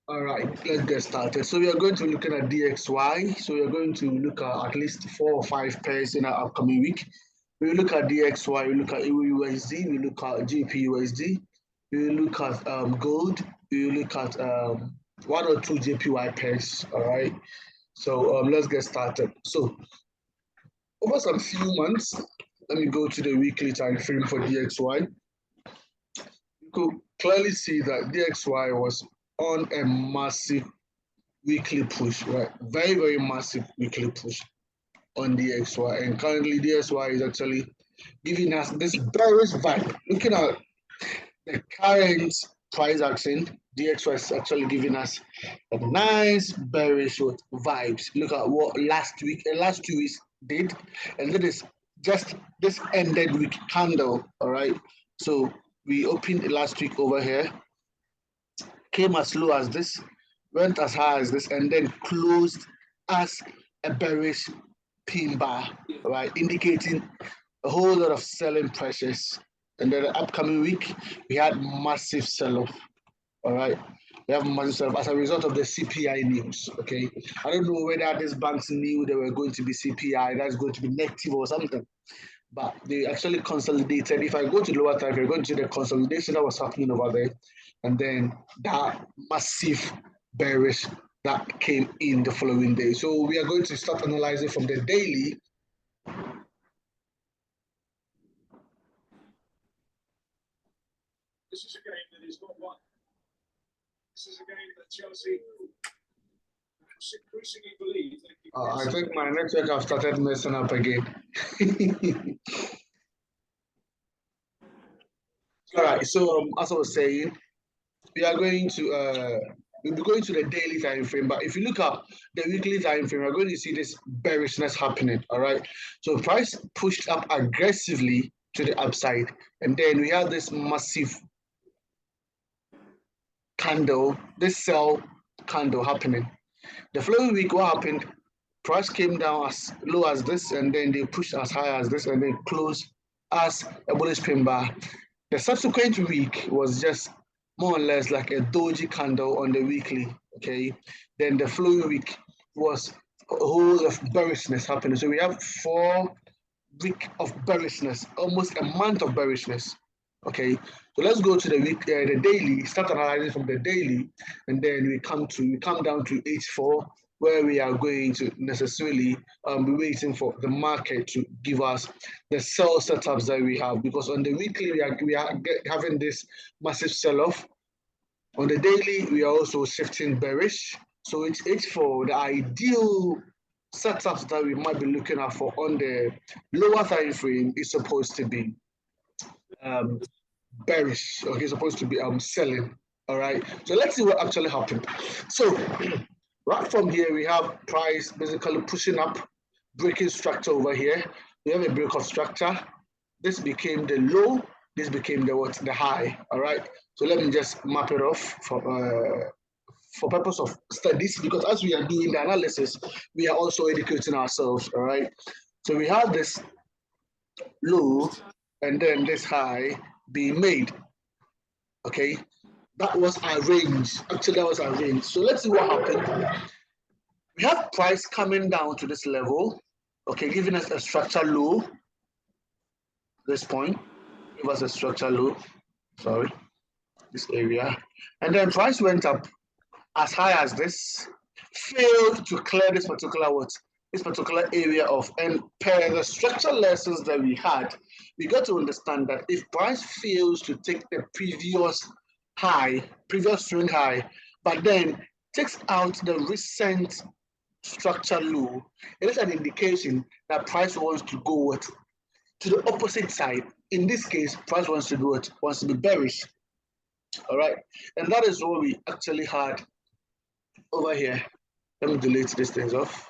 All right, let's get started. So we are going to be looking at DXY. So we are going to look at least 4 or 5 pairs in our upcoming week. We look at DXY, we look at AUSD, we look at GPUSD, we look at gold, we look at 1 or 2 JPY pairs. All right. So let's get started. So over some few months, let me go to the weekly time frame for DXY. You could clearly see that DXY was on a massive weekly push, right? Very, very massive weekly push on DXY. And currently, DXY is actually giving us this bearish vibe. Looking at the current price action, DXY is actually giving us a nice bearish vibes. Look at what last 2 weeks did, and that is just this ended week candle. All right, so we opened last week over here, came as low as this, went as high as this, and then closed as a bearish pin bar, right, indicating a whole lot of selling pressures. And then the upcoming week, we had massive sell-off, all right? We have massive sell-off as a result of the CPI news, okay? I don't know whether these banks knew there were going to be CPI, that's going to be negative or something, but they actually consolidated. If I go to the lower time, you're going to see the consolidation that was happening over there, and then that massive bearish that came in the following day. So we are going to start analyzing from the daily. This is a game that is not won. This is a game that Chelsea increasingly believe they can. I think my network have started messing up again. All right, so as I was saying, we are going to we'll be going to the daily time frame, but if you look at the weekly time frame, we're going to see this bearishness happening. All right, so price pushed up aggressively to the upside, and then we have this massive candle, this sell candle happening. The following week, what happened? Price came down as low as this, and then they pushed as high as this, and then closed as a bullish pin bar. The subsequent week was just more or less like a doji candle on the weekly, okay? Then the following week was a whole lot of bearishness happening. So we have 4 weeks of bearishness, almost a month of bearishness, okay? So let's go to the daily, start analyzing from the daily, and then we come down to H4, where we are going to necessarily be waiting for the market to give us the sell setups that we have, because on the weekly we are having this massive sell-off. On the daily we are also shifting bearish. So it's H4, the ideal setups that we might be looking at for on the lower time frame is supposed to be bearish, okay, supposed to be selling. All right, so let's see what actually happened. So right from here, we have price basically pushing up, breaking structure over here. We have a break of structure. This became the low. This became the high. All right. So let me just map it off for purpose of studies, because as we are doing the analysis, we are also educating ourselves. All right. So we have this low and then this high being made. Okay. That was arranged. Actually, that was arranged. So let's see what happened. We have price coming down to this level, okay, giving us a structure low. This point, give us a structure low. Sorry, this area, and then price went up as high as this, failed to clear this particular area of, and per the structure lessons that we had, we got to understand that if price fails to take the previous swing high, but then takes out the recent structure low, it is an indication that price wants to go to the opposite side. In this case, price wants to do it, wants to be bearish. All right, and that is what we actually had over here. Let me delete these things off.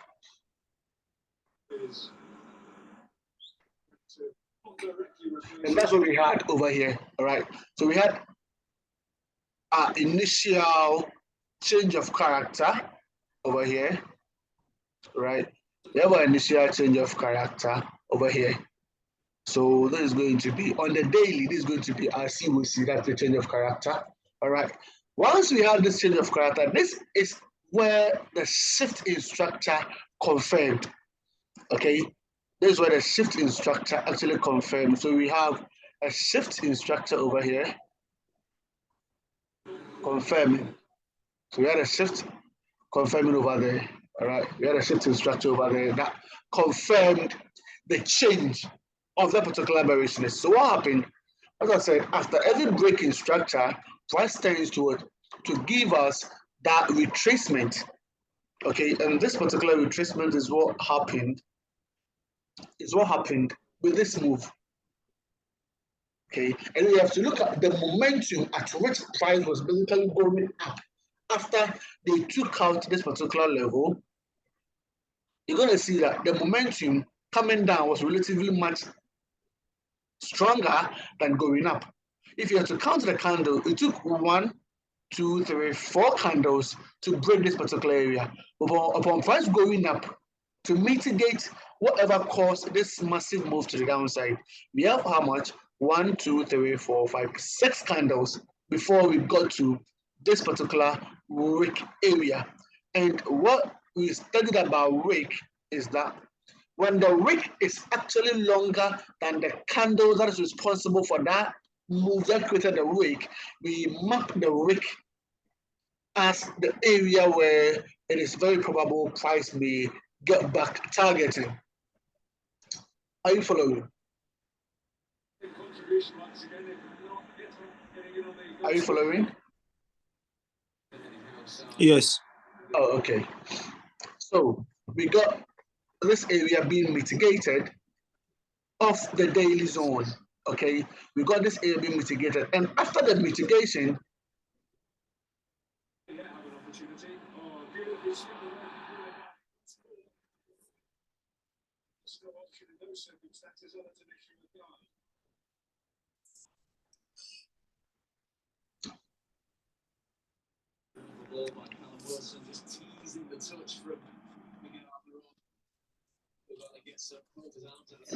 And that's what we had over here. All right, so we had our initial change of character over here. Right, we have our initial change of character over here. So this is going to be on the daily. This is going to be, as you will see, that's the change of character. All right. Once we have this change of character, this is where the shift in structure confirmed. Okay, this is where the shift in structure actually confirmed. So we have a shift in structure over here, confirming. So we had a shift confirming over there. All right, we had a shift in structure over there that confirmed the change of that particular bearishness. So what happened? As I said, after every break in structure, price tends to give us that retracement. Okay, and this particular retracement is what happened. Is what happened with this move. Okay, and we have to look at the momentum at which price was basically going up after they took out this particular level. You're going to see that the momentum coming down was relatively much stronger than going up. If you have to count the candle, it took 1, 2, 3, 4 candles to break this particular area. Upon price going up, to mitigate whatever caused this massive move to the downside, we have how much? 1, 2, 3, 4, 5, 6 candles before we got to this particular wick area. And what we studied about wick is that when the wick is actually longer than the candle that is responsible for that move that created the wick, we mark the wick as the area where it is very probable price may get back targeting. Are you following? Are you following? Yes. Oh, okay. So we got this area being mitigated off the daily zone. Okay, we got this area being mitigated, and after the mitigation,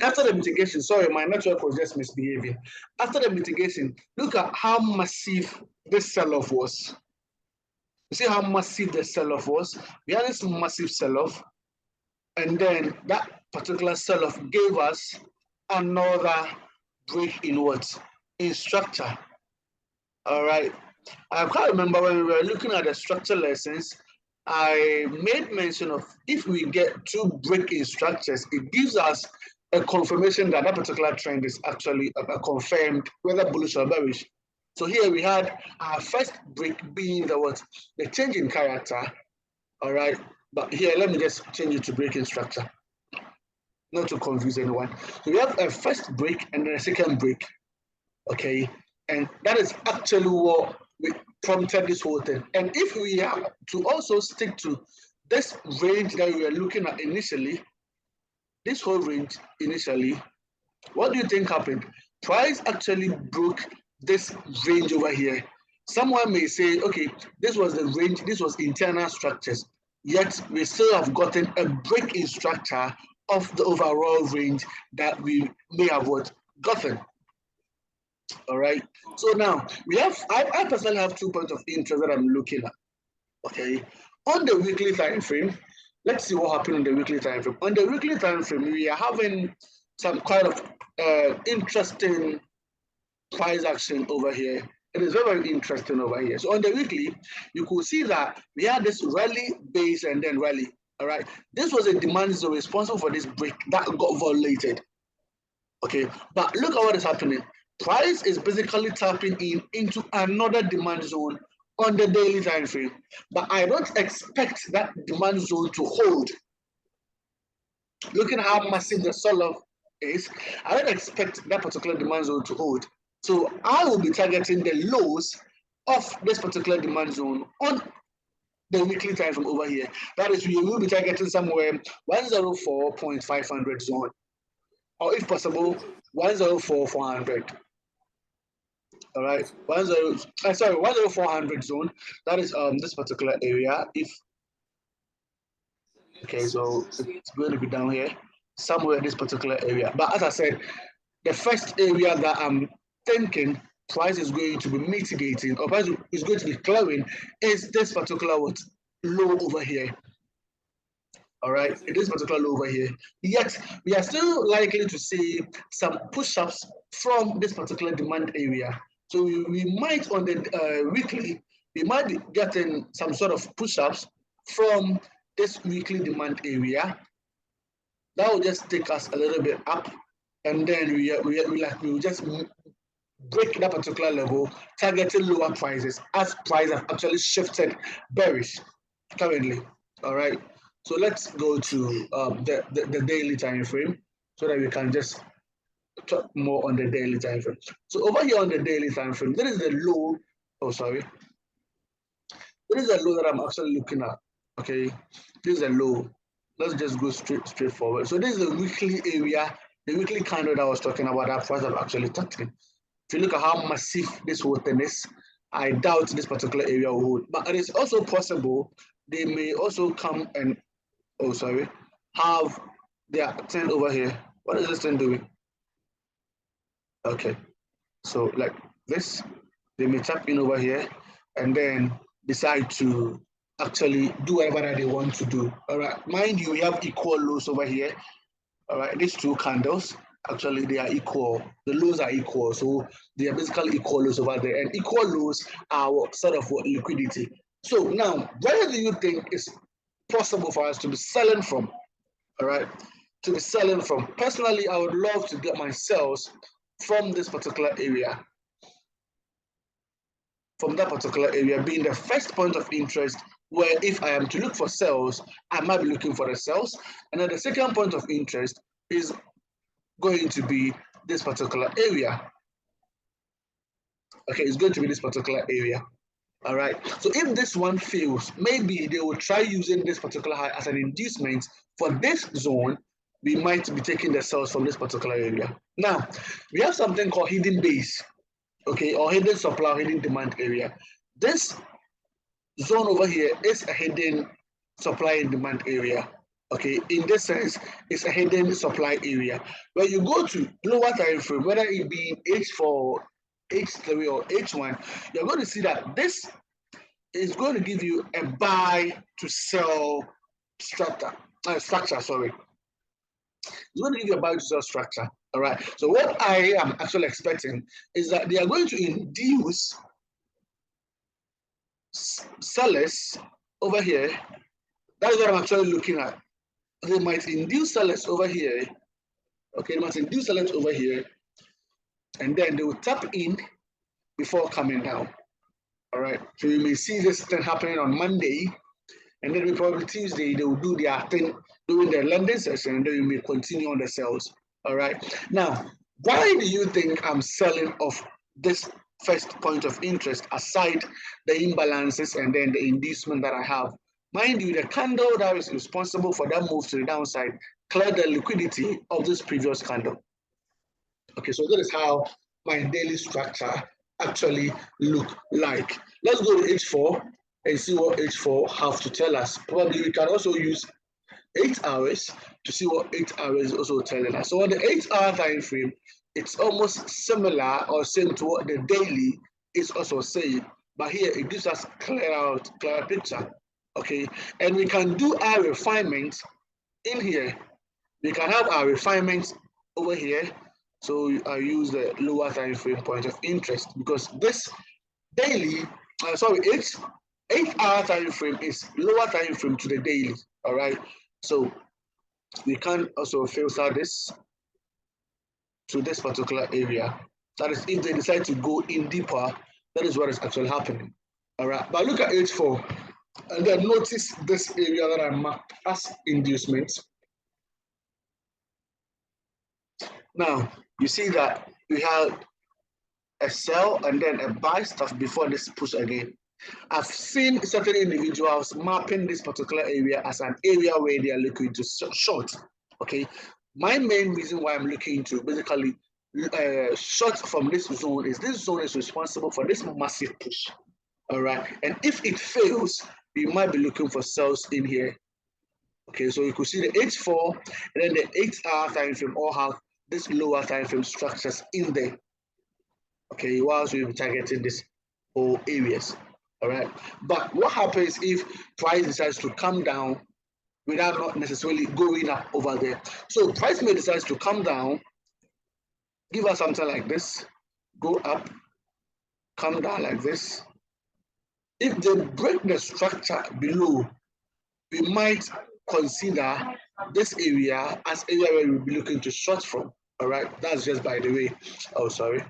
after the mitigation, sorry, my network was just misbehaving. After the mitigation, look at how massive this sell-off was. You see how massive the sell-off was? We had this massive sell-off, and then that particular sell-off gave us another break in what? In structure. All right. I can't remember when we were looking at the structure lessons, I made mention of if we get 2 break-in structures, it gives us a confirmation that that particular trend is actually confirmed, whether bullish or bearish. So here we had our first break being the what? The change in character. All right. But here, let me just change it to break-in structure, not to confuse anyone. So we have a first break and then a second break. Okay. And that is actually what we prompted this whole thing. And if we are to also stick to this range that we were looking at initially, this whole range initially, what do you think happened? Price actually broke this range over here. Someone may say, okay, this was the range, this was internal structures, yet we still have gotten a break in structure of the overall range that we may have what gotten. All right. So now we have, I personally have 2 points of interest that I'm looking at. Okay. On the weekly time frame, let's see what happened on the weekly time frame. On the weekly time frame, we are having some kind of interesting price action over here. It is very, very interesting over here. So on the weekly, you could see that we had this rally base and then rally. All right. This was a demand zone responsible for this break that got violated. Okay. But look at what is happening. Price is basically tapping into another demand zone on the daily time frame, but I don't expect that demand zone to hold. Looking at how massive the sell-off is, I don't expect that particular demand zone to hold. So I will be targeting the lows of this particular demand zone on the weekly time frame over here. That is, we will be targeting somewhere 104.500 zone, or if possible, 104,400. All right, 10400 zone. That is this particular area. If okay, so it's going to be down here somewhere in this particular area. But as I said, the first area that I'm thinking price is going to be mitigating, or price is going to be clearing, is this particular what low over here. All right, it is particular low over here. Yet we are still likely to see some push-ups from this particular demand area. So we might on the weekly, we might be getting some sort of push-ups from this weekly demand area. That will just take us a little bit up, and then we will just break that particular level, targeting lower prices as prices have actually shifted bearish currently. All right. So let's go to the daily time frame so that we can just talk more on the daily time frame. So over here on the daily time frame, there is the low. Oh, sorry. There is a low that I'm actually looking at. Okay, this is a low. Let's just go straight forward. So this is the weekly area, the weekly candle that I was talking about. That price have actually touching. If you look at how massive this whole thing is, I doubt this particular area will hold. But it is also possible they may also come and have their thing over here. What is this thing doing? Okay, so like this, they may tap in over here and then decide to actually do whatever that they want to do. All right, mind you, we have equal lows over here. All right, these two candles, actually they are equal. The lows are equal, so they are basically equal lows over there, and equal lows are sort of what liquidity. So now, where do you think is possible for us to be selling from? All right, to be selling from. Personally, I would love to get my sales from this particular area, from that particular area being the first point of interest, where if I am to look for sales, I might be looking for the sales. And then the second point of interest is going to be this particular area. Okay, it's going to be this particular area. All right, so if this one fails, maybe they will try using this particular high as an inducement for this zone. We might be taking the sales from this particular area. Now, we have something called hidden base, okay, or hidden supply, or hidden demand area. This zone over here is a hidden supply and demand area. Okay, in this sense, it's a hidden supply area. When you go to lower time frame, whether it be H4, H3, or H1, you're going to see that this is going to give you a buy to sell structure. Sorry, it's going to give you a buy to sell structure. All right. So what I am actually expecting is that they are going to induce sellers over here. That is what I'm actually looking at. They might induce sellers over here. Okay, they might induce sellers over here, and then they will tap in before coming down. All right. So you may see this thing happening on Monday, and then probably Tuesday they will do their thing during their lending session, and then you may continue on the sales. All right. Now, why do you think I'm selling off this first point of interest aside the imbalances and then the inducement that I have? Mind you, the candle that is responsible for that move to the downside cleared the liquidity of this previous candle. Okay, so that is how my daily structure actually look like. Let's go to H4 and see what H4 have to tell us. Probably we can also use 8 hours to see what 8 hours is also telling us. So on the 8-hour time frame, it's almost similar or same to what the daily is also saying, but here it gives us clear picture. Okay, and we can do our refinements in here. We can have our refinements over here. So I use the lower time frame point of interest because this daily, 8-hour time frame is lower time frame to the daily. All right, so we can also filter this to this particular area. That is, if they decide to go in deeper, that is what is actually happening. All right, but look at H4 and then notice this area that I marked as inducement. Now you see that we have a sell and then a buy stuff before this push again. I've seen certain individuals mapping this particular area as an area where they are looking to short. Okay, my main reason why I'm looking to basically short from this zone is this zone is responsible for this massive push. All right, and if it fails, we might be looking for sales in here. Okay, so you could see the H4 and then the 8-hour time frame all have this lower time frame structures in there. Okay, whilst we'll be targeting this whole areas. All right. But what happens if price decides to come down without not necessarily going up over there? So price may decide to come down, give us something like this, go up, come down like this. If they break the structure below, we might consider this area as area where we'll be looking to short from. All right, that's just by the way. Oh, sorry.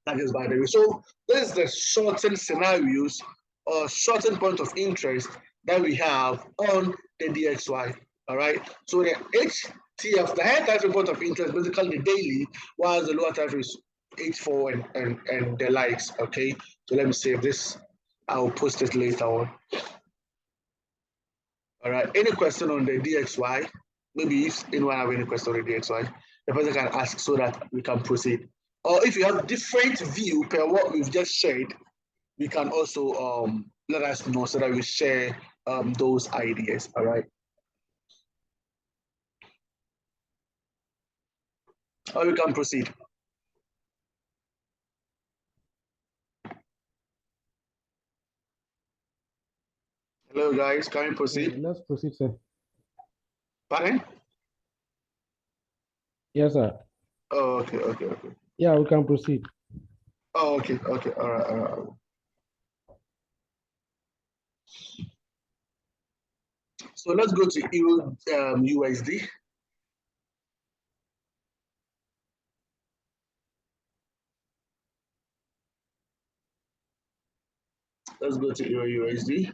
That is by the way. So this is the shortened scenarios or shortened point of interest that we have on the DXY. All right. So the HTF, the higher time frame point of interest, basically the daily, while the lower time frame is H4 and the likes. Okay. So let me save this. I'll post it later on. All right. Any question on the DXY? Maybe if anyone have any question on the DXY, the person can ask so that we can proceed. Or if you have different view per what we've just shared, we can also let us know so that we share those ideas. All right. Or we can proceed. Hello, guys. Can we proceed? Let's proceed, sir. Pardon? Yes, sir. Oh, okay. Yeah, we can proceed. Oh, okay. All right. So let's go to Euro USD. Let's go to Euro USD.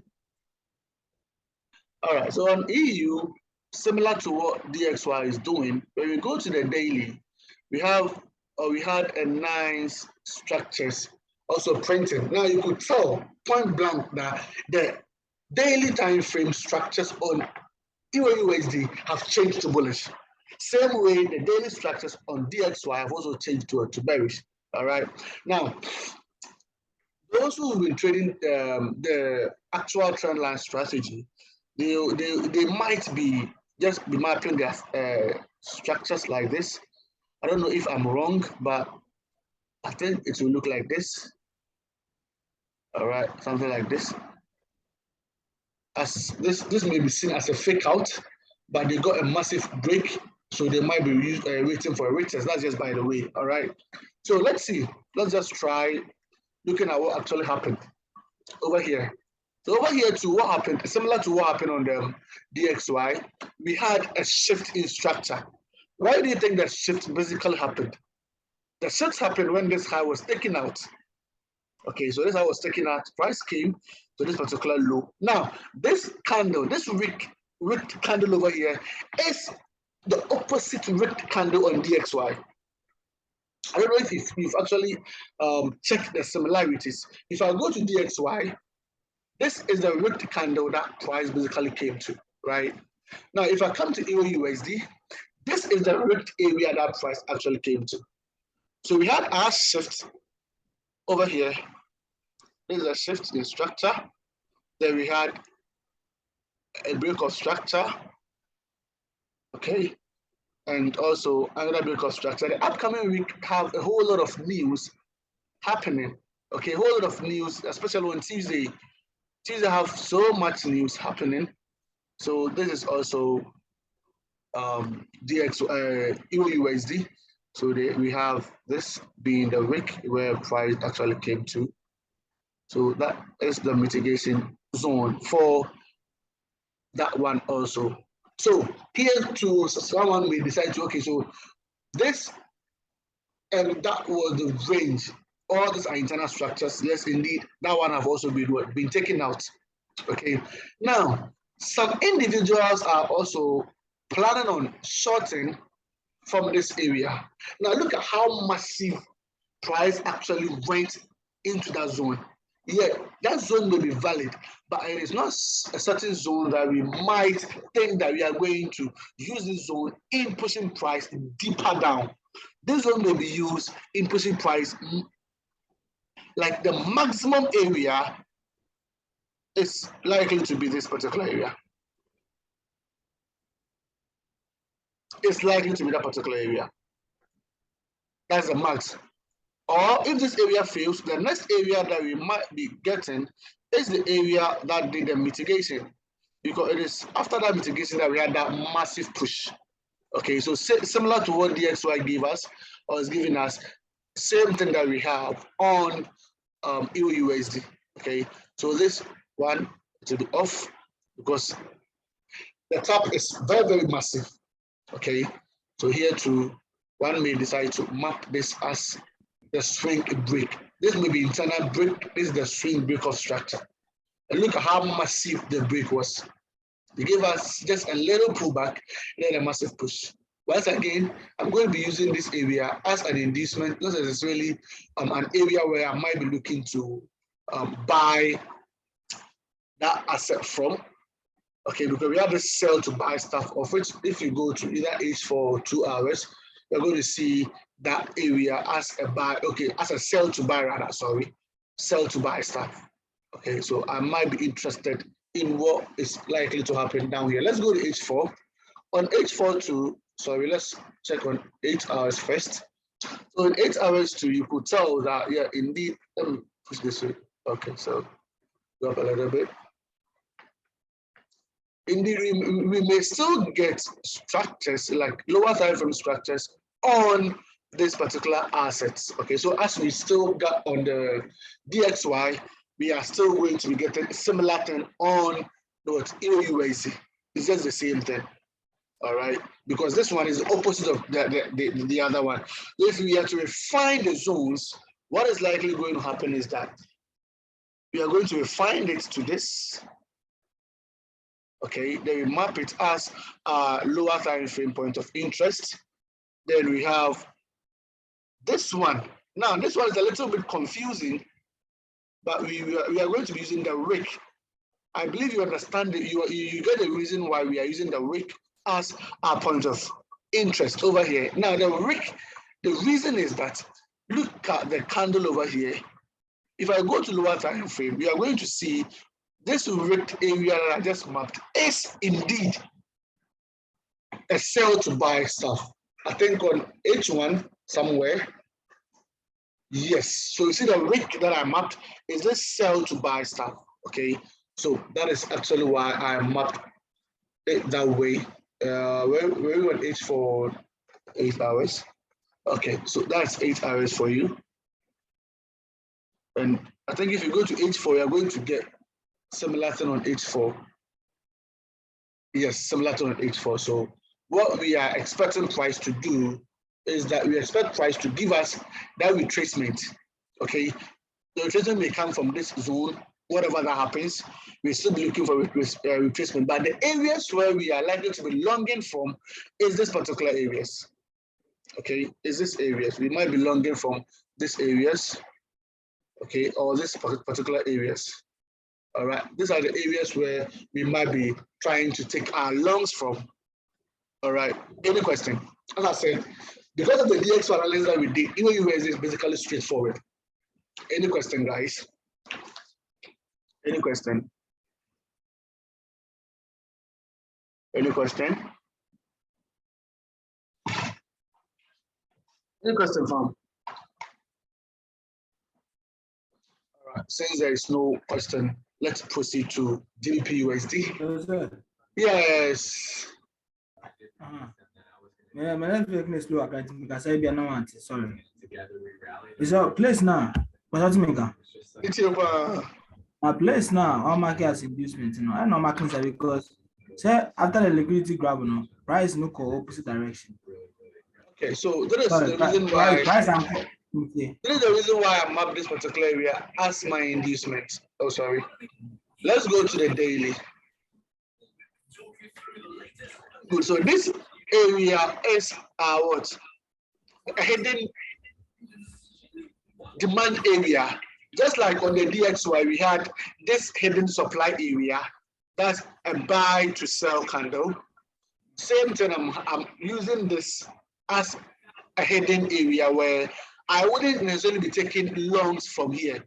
All right. So on EU, similar to what DXY is doing, when we go to the daily, we had a nice structures also printing. Now you could tell point blank that the daily time frame structures on EURUSD have changed to bullish. Same way the daily structures on DXY have also changed to bearish. All right. Now, those who have been trading the actual trend line strategy, they might be just be mapping their structures like this. I don't know if I'm wrong, but I think it will look like this. All right, something like this. As this may be seen as a fake out, but they got a massive break, so they might be waiting for a retest. That's just by the way. All right. So let's see. Let's just try looking at what actually happened over here. So over here too, what happened? Similar to what happened on the DXY, we had a shift in structure. Why do you think that shift basically happened? The shift happened when this high was taken out. Okay, so this high was taken out, price came to this particular low. Now, this candle, this rigged candle over here is the opposite rigged candle on DXY. I don't know if you've actually checked the similarities. If I go to DXY, this is the rigged candle that price basically came to, right? Now, if I come to EURUSD, this is the rigged area that price actually came to. So we had our shift over here. This is a shift in structure. Then we had a break of structure. Okay. And also another break of structure. The upcoming week have a whole lot of news happening. Okay, a whole lot of news, especially on Tuesday. Tuesday have so much news happening. So this is also EURUSD. So we have this being the week where price actually came to. So that is the mitigation zone for that one also. So here too, someone may decide to, okay, so this and that was the range. All these are internal structures. Yes, indeed, that one have also been taken out. Okay. Now, some individuals are also planning on shorting from this area. Now, look at how massive price actually went into that zone. Yeah, that zone may be valid, but it is not a certain zone that we might think that we are going to use this zone in pushing price deeper down. This zone may be used in pushing price like the maximum area is likely to be this particular area. It's likely to be that particular area. That's the max Or if this area fails, the next area that we might be getting is the area that did the mitigation, because it is after that mitigation that we had that massive push. Okay, so similar to what DXY gave us or is giving us, same thing that we have on EUSD. Okay, so this one to be off because the top is very, very massive. Okay, so here too, one may decide to mark this as the swing break. This may be internal break. This is the swing break of structure. And look at how massive the break was. They gave us just a little pullback, then a massive push. Once again, I'm going to be using this area as an inducement, not necessarily an area where I might be looking to buy that asset from. Okay, because we have this sell to buy stuff, of which if you go to either H4 or 2 hours, you're going to see that area as a buy, okay, as a sell to buy rather, sorry, sell to buy stuff. Okay, so I might be interested in what is likely to happen down here. Let's go to H4. On H4 to, sorry, let's check on 8 hours first. So in 8 hours too, you could tell that, yeah, indeed, let me push this way. Okay, so go up a little bit. Indeed, we may still get structures like lower time frame structures on this particular assets. Okay, so as we still got on the DXY, we are still going to be getting a similar thing on what EUSD. It's just the same thing. All right, because this one is the opposite of the other one. If we are to refine the zones, what is likely going to happen is that we are going to refine it to this. Okay, then we map it as a lower time frame point of interest. Then we have this one. Now, this one is a little bit confusing, but we are going to be using the wick. I believe you understand that you get the reason why we are using the wick as our point of interest over here. Now, the wick, the reason is that look at the candle over here. If I go to lower time frame, we are going to see this wick area that I just mapped is indeed a sell to buy stuff. I think on H1 somewhere. Yes, so you see the wick that I mapped is this sell to buy stuff. Okay, so that is actually why I mapped it that way. Where we want H for 8 hours. Okay, so that's 8 hours for you. And I think if you go to H4, you're going to get similar thing on H4. Yes, similar thing on H4. So what we are expecting price to do is that we expect price to give us that retracement. Okay, the retracement may come from this zone. Whatever that happens, we'll still be looking for retracement. But the areas where we are likely to be longing from is this particular areas. Okay, is this areas. We might be longing from this areas. Okay, or this particular areas. All right, these are the areas where we might be trying to take our longs from. All right, any question? As I said, because of the DXY analysis that we did, EUSD is basically straightforward. Any question, guys? Any question? Any question? Any question, fam? All right, since there is no question, let's proceed to GBP-USD. Yes. Yeah, my network low. Because I be no want. Sorry. It's a place now. What's that It's your my place now. All market as inducement. You know, I know markets because say after the liquidity grab, you know, price no go opposite direction. Okay, so that is the reason why. That is the reason why I mapped this particular area as my inducement. Oh, sorry. Let's go to the daily. Good. So this area is what? A hidden demand area. Just like on the DXY, we had this hidden supply area. That's a buy to sell candle. Same thing, I'm using this as a hidden area where I wouldn't necessarily be taking longs from here.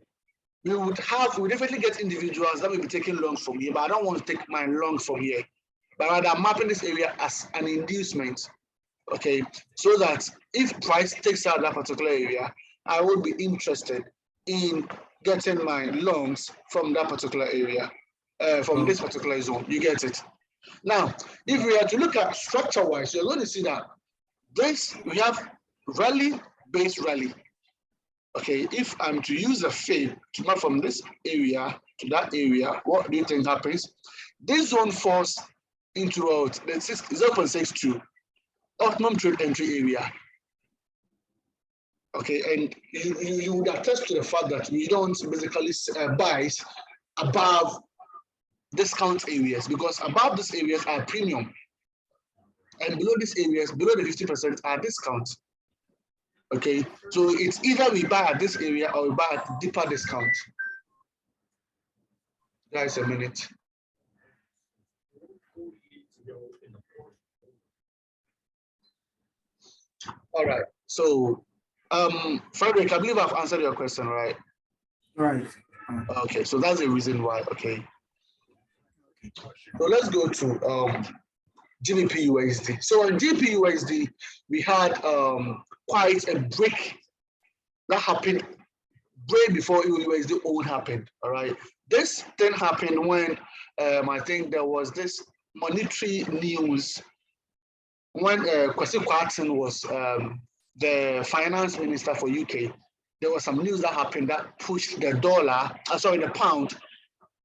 We definitely get individuals that will be taking longs from here, but I don't want to take my longs from here. But rather I'm mapping this area as an inducement, okay? So that if price takes out that particular area, I would be interested in getting my longs from that particular area, from this particular zone. You get it? Now, if we are to look at structure-wise, you're going to see that we have rally, base rally. Okay, if I'm to use a fade to map from this area to that area, what do you think happens? This zone falls into the 0.62 optimum trade entry area. Okay, and you would attest to the fact that we don't basically buy above discount areas, because above these areas are premium, and below these areas, below the 50% are discount. Okay, so it's either we buy at this area or we buy at deeper discount. Guys, a minute. All right, so Frederick, I believe I've answered your question, right? Right. Okay, so that's the reason why. Okay, so let's go to GBP USD. So on GBP USD, we had quite a break that happened way before USD own happened. All right, this thing happened when I think there was this monetary news when Kwesi Kwarteng was the finance minister for UK. There was some news that happened that pushed the the pound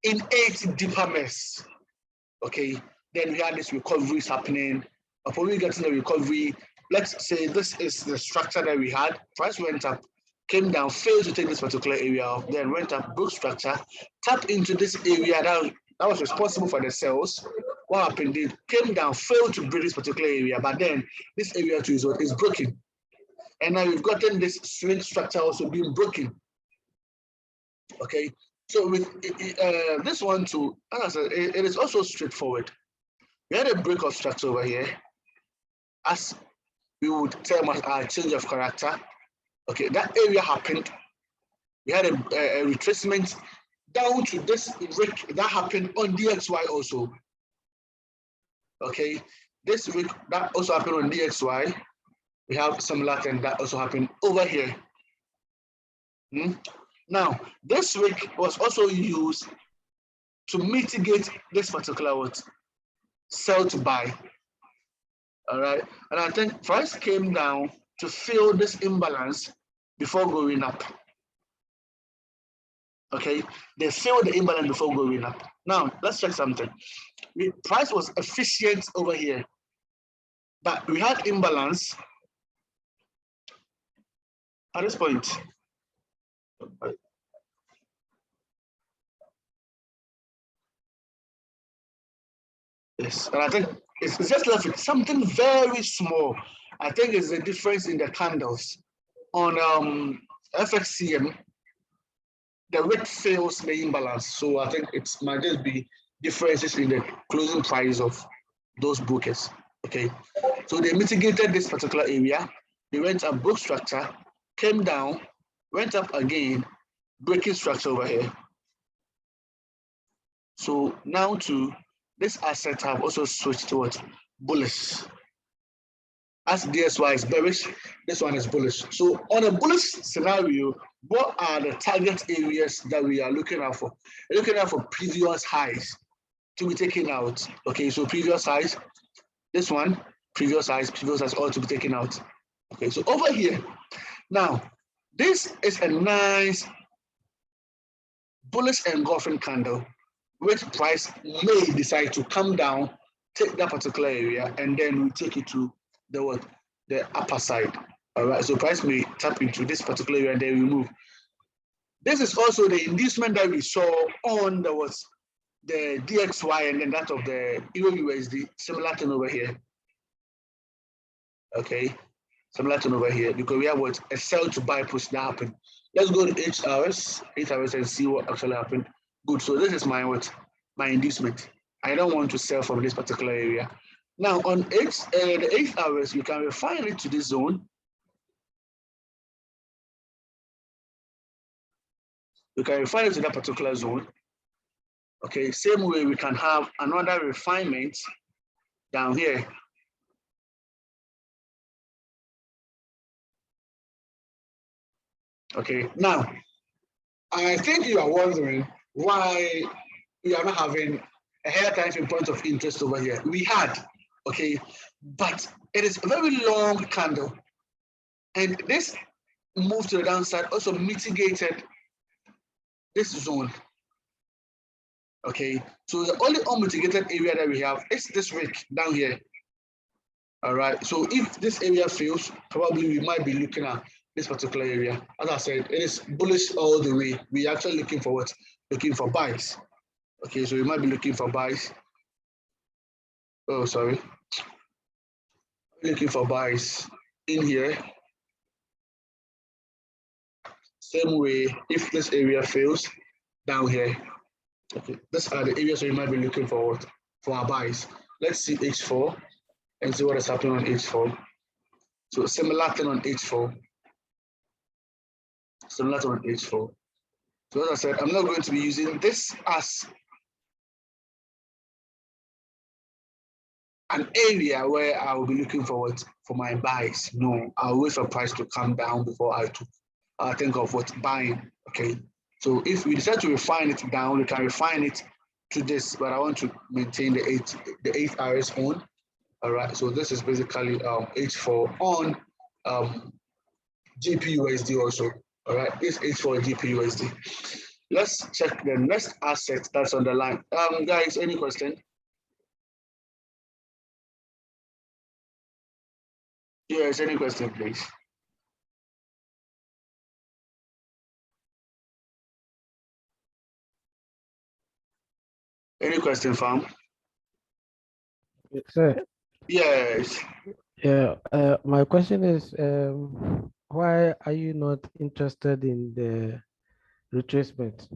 in 8 deeper mess. Okay, then we had this recoveries happening. Upon we getting the recovery, let's say this is the structure that we had. Price went up, came down, failed to take this particular area off, then went up, broke structure, tapped into this area that was responsible for the sales. What happened? They came down, failed to break this particular area, but then this area too is broken. And now we've gotten this swing structure also being broken. Okay, so with this one too, as I said, it is also straightforward. We had a break of structure over here, as we would term as our change of character. Okay, that area happened. We had a retracement down to this break that happened on DXY also. Okay, this week that also happened on DXY. We have similar thing that also happened over here. Now, this week was also used to mitigate this particular sell to buy. All right, and I think price came down to fill this imbalance before going up. Okay, they filled the imbalance before going up. Now, let's check something. Price was efficient over here, but we had imbalance at this point. Yes, and I think it's just left with something very small. I think it's the difference in the candles. On FXCM, the wick fails the imbalance. So I think it might just be differences in the closing price of those brokers. Okay, so they mitigated this particular area. They went up, broke structure, came down, went up again, breaking structure over here. So now to this asset have also switched towards bullish. As DSY is bearish, this one is bullish. So on a bullish scenario, what are the target areas that we are looking out for? We're looking out for previous highs to be taken out. Okay, so previous highs, this one, previous highs all to be taken out. Okay, so over here, now, this is a nice bullish engulfing candle, which price may decide to come down, take that particular area, and then we take it to the upper side. All right, so price may tap into this particular area and then we move. This is also the inducement that we saw on the DXY and then that of the Euro USD, similar thing over here. Okay, similar thing over here, because we have a sell to buy push that happened. Let's go to 8 hours and see what actually happened. Good, so this is my inducement. I don't want to sell from this particular area. Now on the 8 hours, you can refine it to this zone. You can refine it to that particular zone. Okay, same way we can have another refinement down here. Okay, now I think you are wondering why we are not having a higher time frame point of interest over here. We had, okay, but it is a very long candle, and this move to the downside also mitigated this zone. Okay, so the only unmitigated area that we have is this wick down here. All right, so if this area fails, probably we might be looking at this particular area. As I said, it is bullish all the way. We are actually looking for what? Looking for buys. Okay, so we might be looking for buys. Oh, sorry. Looking for buys in here. Same way, if this area fails, down here. Okay, these are the areas we might be looking for our buys. Let's see H4 and see what is happening on H4. So similar thing on H4. Similar thing on H4. So as I said, I'm not going to be using this as an area where I will be looking forward for my buys. No, I'll wait for price to come down before I think of what buying. Okay, so if we decide to refine it down, we can refine it to this, but I want to maintain the 8 RS on. All right, so this is basically H4 on GPUSD also. All right, this H4 GPUSD. Let's check the next asset that's on the line. Guys, any question? Yes, any question, please? Any question, fam? Sir, Yes. yeah, my question is, why are you not interested in the retracement?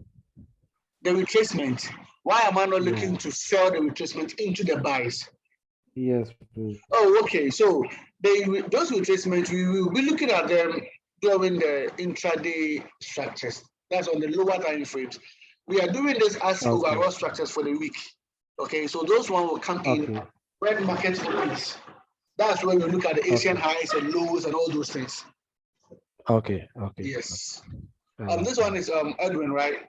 The retracement. Why am I not looking Yeah. to sell the retracement into the buys? Yes, please. Oh, okay. So those retracements, we will be looking at them during the intraday structures. That's on the lower time frames. We are doing this as Okay. overall structures for the week. Okay, so those one will come in Okay. when market opens. That's when we look at the Asian Okay. highs and lows and all those things. Okay. Okay. Yes. I This one is Edwin, right?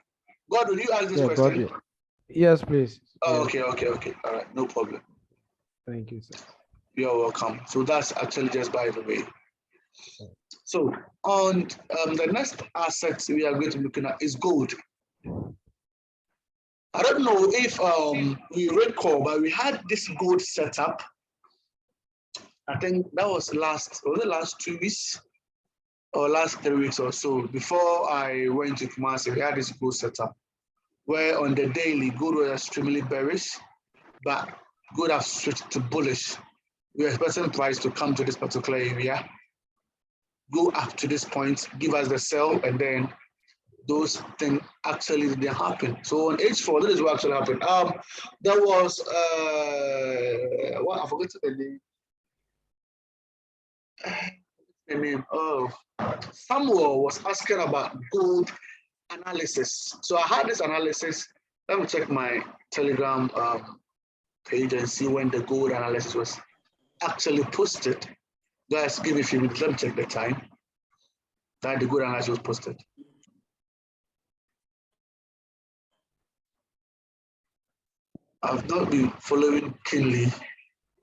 God, will you ask this Yeah, question? Godwin. Yes, please. Oh, Yes. okay. All right, no problem. Thank you, sir. You're welcome. So that's actually just by the way. So on the next asset we are going to be looking at is gold. I don't know if we recall, but we had this gold setup. I think that was the last 2 weeks or last 3 weeks or so. Before I went to Kumasi, we had this gold setup where on the daily gold was extremely bearish, but gold have switched to bullish. We are expecting price to come to this particular area, go up to this point, give us the sell, and then those things actually didn't happen. So on H4, this is what actually happened. There was what I forgot the name. The name. Oh, Samuel was asking about gold analysis. So I had this analysis. Let me check my Telegram page and see when the gold analysis was actually posted. Guys, give me a few minutes. Let me check the time that the gold analysis was posted. I've not been following keenly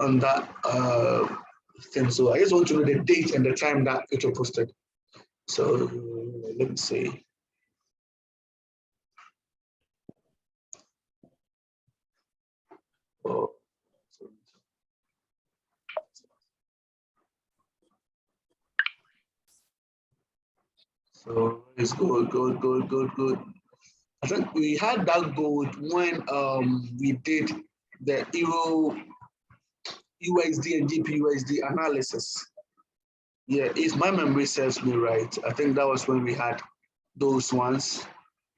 on that thing, so I just want to know the date and the time that it was posted. So let me see. Oh. So it's good. I think we had that gold when we did the Euro USD and GPUSD analysis. Yeah, if my memory serves me right, I think that was when we had those ones.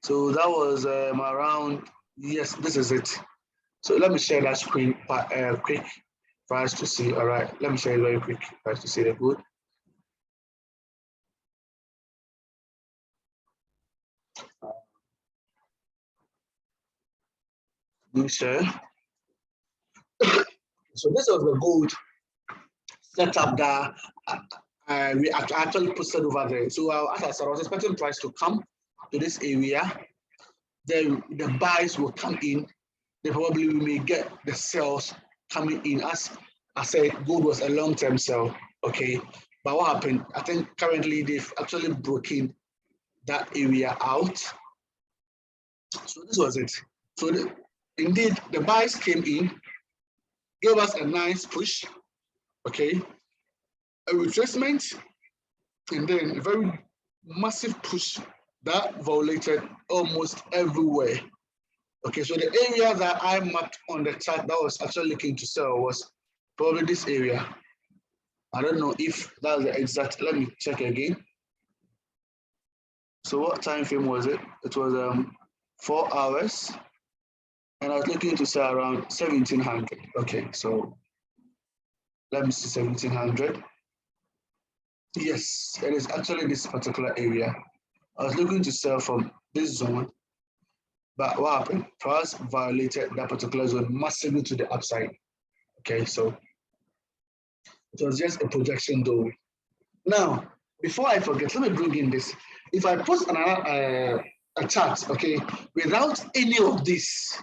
So that was around, yes, this is it. So let me share that screen quick for us to see. All right, let me share it very quick for us to see the good. You share. So this was the gold setup that we actually posted over there. So as I said, I was expecting price to come to this area. Then the buys will come in. Then probably we may get the sales coming in. As I said, gold was a long-term sell. Okay, but what happened? I think currently they've actually broken that area out. So this was it. So indeed, the buys came in, gave us a nice push. Okay, a retracement, and then a very massive push that violated almost everywhere. Okay, so the area that I marked on the chart that was actually looking to sell was probably this area. I don't know if that's the exact, let me check again. So what time frame was it? It was 4 hours, and I was looking to sell around 1700. Okay, so let me see 1700. Yes, it is actually this particular area. I was looking to sell from this zone, but what happened? Price violated that particular zone massively to the upside. Okay, so it was just a projection though. Now, before I forget, let me bring in this. If I post another a chart, okay, without any of this,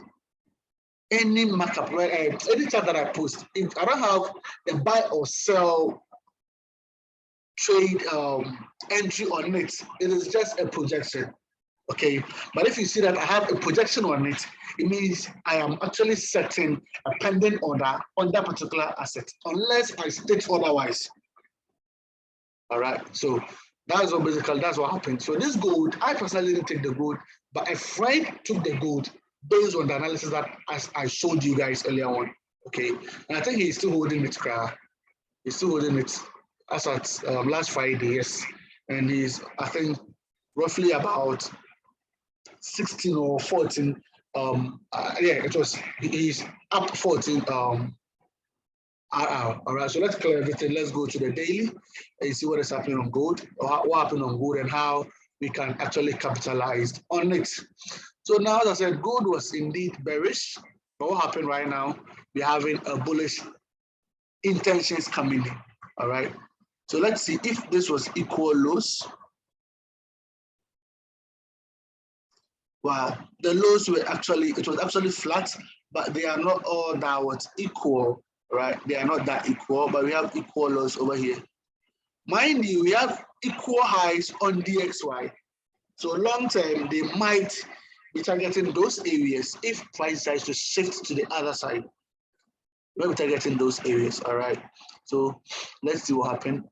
any markup, any chart that I post, if I don't have the buy or sell trade entry on it, it is just a projection. Okay, but if you see that I have a projection on it, it means I am actually setting a pending order on that particular asset, unless I state otherwise. All right, so that's what happened. So this gold, I personally didn't take the gold, but a friend took the gold based on the analysis that as I showed you guys earlier on. Okay, and I think he's still holding it. He's still holding it as at last Friday, yes, and he's, I think, roughly about 16 or 14. Yeah, it was, he's up 14 all right, so let's clear everything. Let's go to the daily and see what is happening on gold, or what happened on gold, and how we can actually capitalize on it. So now, as I said, gold was indeed bearish, but what happened right now? We're having a bullish intentions coming in. All right, so let's see if this was equal lows. Wow, the lows were actually, it was actually flat, but they are not all that was equal, right? They are not that equal, but we have equal lows over here. Mind you, we have equal highs on DXY. So long term, they might be targeting those areas if price decides to shift to the other side. We're targeting those areas, all right? So let's see what happened.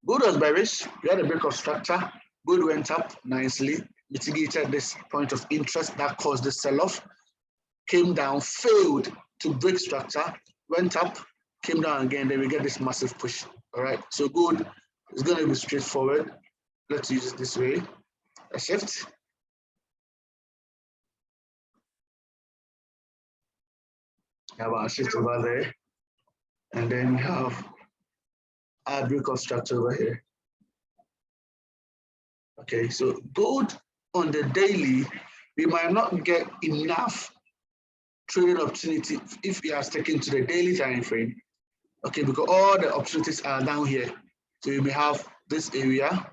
Gold was bearish. We had a break of structure. Gold went up nicely, mitigated this point of interest that caused the sell-off. Came down, failed to break structure, went up, came down again. Then we get this massive push. All right. So gold is going to be straightforward. Let's use it this way. A shift. Have our shift over there, and then we have our break of structure over here. Okay, so gold on the daily, we might not get enough trading opportunity if we are sticking to the daily time frame. Okay, because all the opportunities are down here. So you may have this area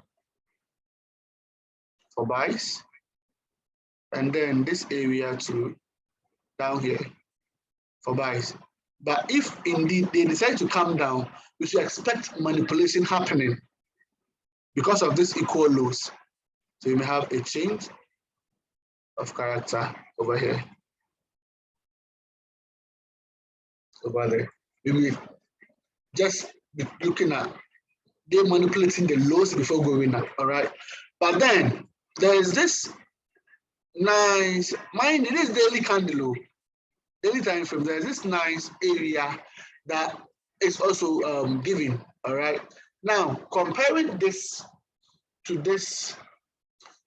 for buys, and then this area too down here for buys. But if indeed they decide to come down, we should expect manipulation happening because of this equal lows. So you may have a change of character over here. Over there. We may just be looking at they manipulating the lows before going up, all right? But then there is this nice, mind it is daily candle, daily time frame, there's this nice area that is also giving, all right? Now, comparing this to this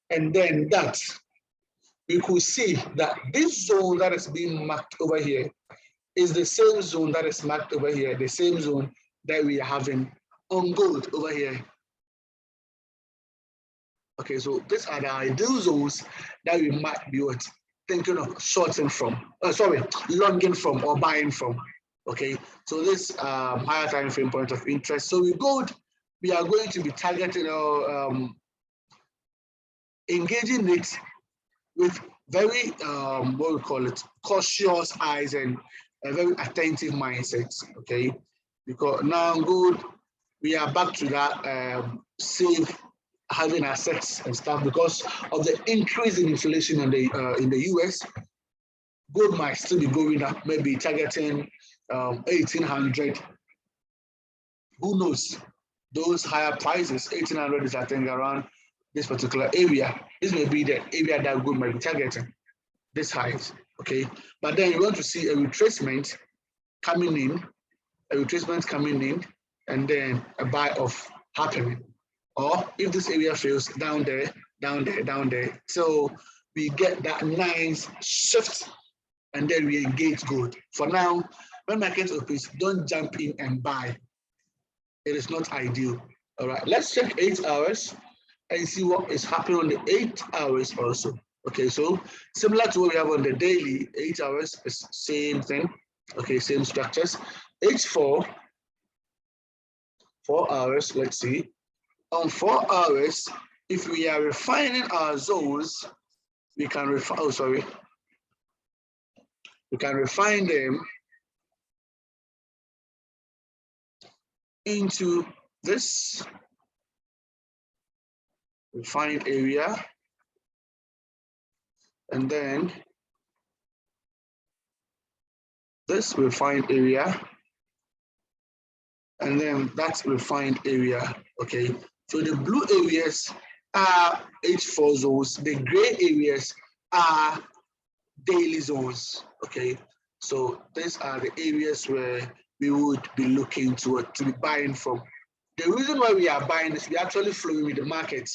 and then that, we could see that this zone that is being marked over here is the same zone that is marked over here, the same zone that we are having on gold over here. Okay, so these are the ideal zones that we might be thinking of shorting from, longing from or buying from. Okay, so this higher time frame point of interest. So with gold, we are going to be targeting or engaging it with very what we call it, cautious eyes and a very attentive mindset. Okay, because now gold, we are back to that safe having assets and stuff because of the increase in inflation in the US. Gold might still be going up, maybe targeting 1800. Who knows? Those higher prices, 1800 is I think around this particular area. This may be the area that gold might be targeting, this height. Okay, but then you want to see a retracement coming in, and then a buy off happening. Or if this area fails, down there, down there, down there. So we get that nice shift and then we engage gold. For now, when market opens, don't jump in and buy. It is not ideal. All right, let's check 8 hours and see what is happening on the 8 hours also. Okay, so similar to what we have on the daily, 8 hours is same thing. Okay, same structures. H4, 4 hours, let's see. On 4 hours, if we are refining our zones, we can refine, we can refine them into this refined area, and then this refined area, and then that's refined area. Okay, so the blue areas are H4 zones, the gray areas are daily zones. Okay, so these are the areas where we would be looking to be buying from. The reason why we are buying is we're actually flowing with the market.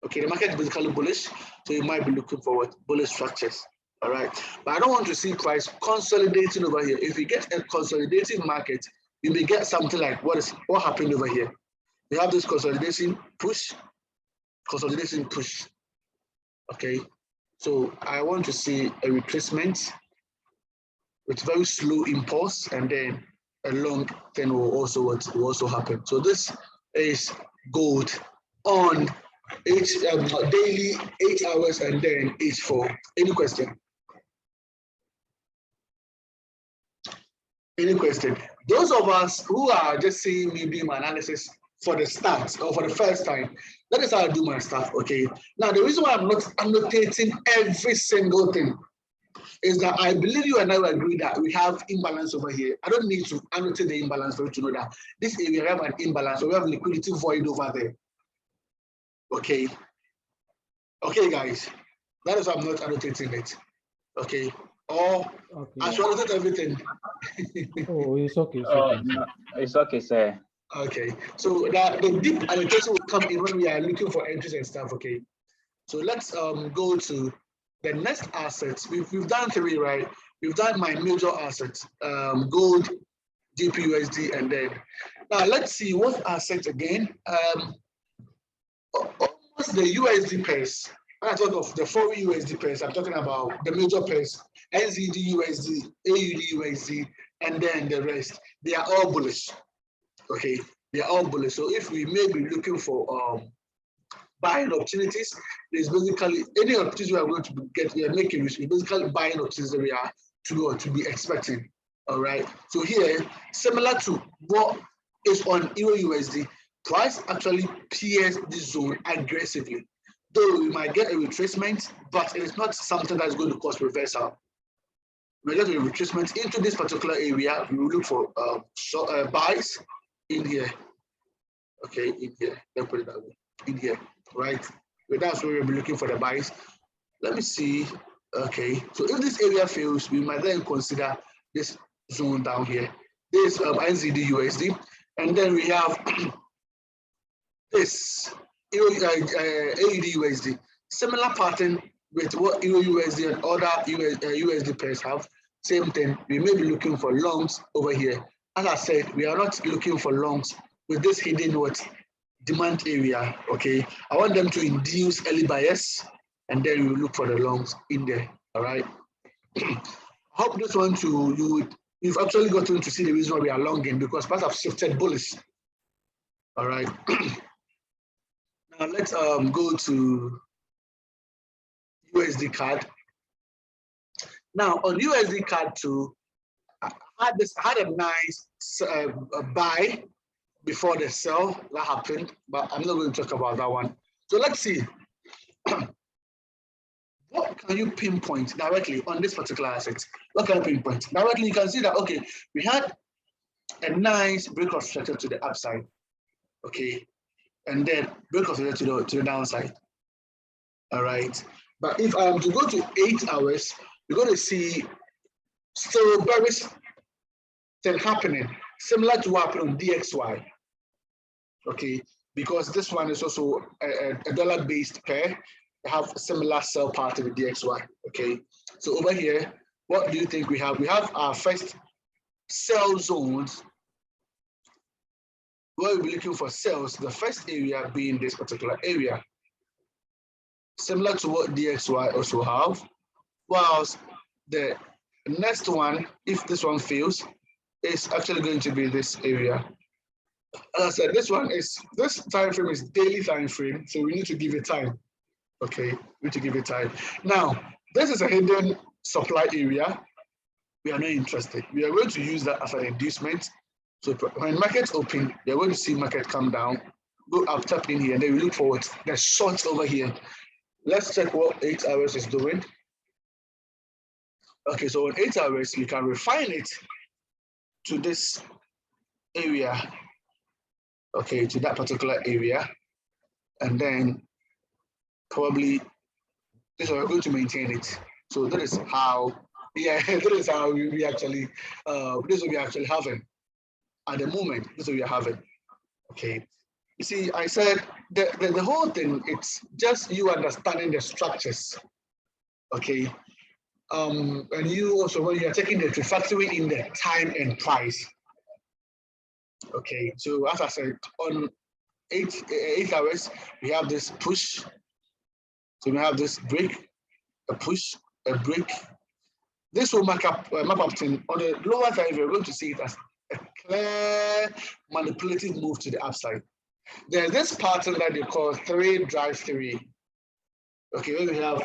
Okay, the market is basically bullish, so you might be looking for bullish structures. All right, but I don't want to see price consolidating over here. If we get a consolidating market, you may get something like what happened over here. We have this consolidation push. Okay, so I want to see a retracement with very slow impulse, and then a long thing will also happen. So this is gold on daily 8 hours and then H4. Any question? Any question? Those of us who are just seeing me doing my analysis for the start or for the first time, that is how I do my stuff. Okay. Now the reason why I'm not annotating every single thing is that I believe you and I will agree that we have imbalance over here. I don't need to annotate the imbalance for you to know that this area we have an imbalance, or we have liquidity void over there. Okay. Okay, guys. That is why I'm not annotating it. Okay. Or okay, I should annotate everything. Oh, it's okay. No, it's okay, sir. Okay. So the deep annotation will come in when we are looking for entries and stuff. Okay. So let's go to the next assets. We've done 3, right? We've done my major assets, gold, GPUSD, and then now let's see what assets again. Almost the USD pairs. When I talk of the 4 USD pairs, I'm talking about the major pairs: NZD USD, AUD USD, and then the rest. They are all bullish. Okay, they are all bullish. So if we may be looking for buying opportunities, there's basically any opportunities we are going to get, we are making, which is basically buying opportunities that we are to be expecting. All right. So here, similar to what is on Euro USD, price actually pierced this zone aggressively. Though we might get a retracement, but it is not something that's going to cause reversal. We get a retracement into this particular area. We will look for buys in here. Okay, in here. Let's put it that way. In here, right? But that's where we'll be looking for the buys. Let me see. Okay, so if this area fails, we might then consider this zone down here. This NZD USD, and then we have this AUD USD. Similar pattern with what Euro USD and other USD pairs have. Same thing. We may be looking for longs over here. As I said, we are not looking for longs with this hidden demand area. Okay, I want them to induce early bias, and then we will look for the longs in there. All right. Hope this one too, you've actually gotten to see the reason why we are longing, because price have shifted bullish. All right. Now let's go to USD CAD. Now on USD CAD too, I had a nice buy before the sell that happened, but I'm not going to talk about that one. So let's see. What can you pinpoint directly on this particular asset? What can you pinpoint? Directly, you can see that, okay, we had a nice break of structure to the upside, okay, and then break of structure to the downside, all right? But if I am to go to 8 hours, you're going to see still bearish thing happening, similar to what happened on DXY, okay, because this one is also a dollar-based pair. They have a similar sell part to the DXY, okay? So over here, what do you think we have? We have our first sell zones where we'll be looking for sells, the first area being this particular area, similar to what DXY also have, whilst the next one, if this one fails, is actually going to be this area. As I said, this time frame is daily time frame, so we need to give it time. Okay, we need to give it time. Now, this is a hidden supply area. We are not interested. We are going to use that as an inducement. So when markets open, you're going to see market come down, go up, tap in here, and then we look forward. The short over here. Let's check what 8 hours is doing. Okay, so on 8 hours, you can refine it to this area. Okay, to that particular area, and then probably this we're going to maintain it. So that is how, yeah, that is how we actually, this is what we actually having at the moment. This is what we are having. Okay, you see, I said the whole thing, it's just you understanding the structures. Okay, and you also, when you are taking the factoring in the time and price. Okay, so as I said, on 8 hours, we have this push. So we have this break, a push, a break. This will map up thing. On the lower time, we're going to see it as a clear manipulative move to the upside. There's this pattern that they call 3 drive 3. Okay, when we have,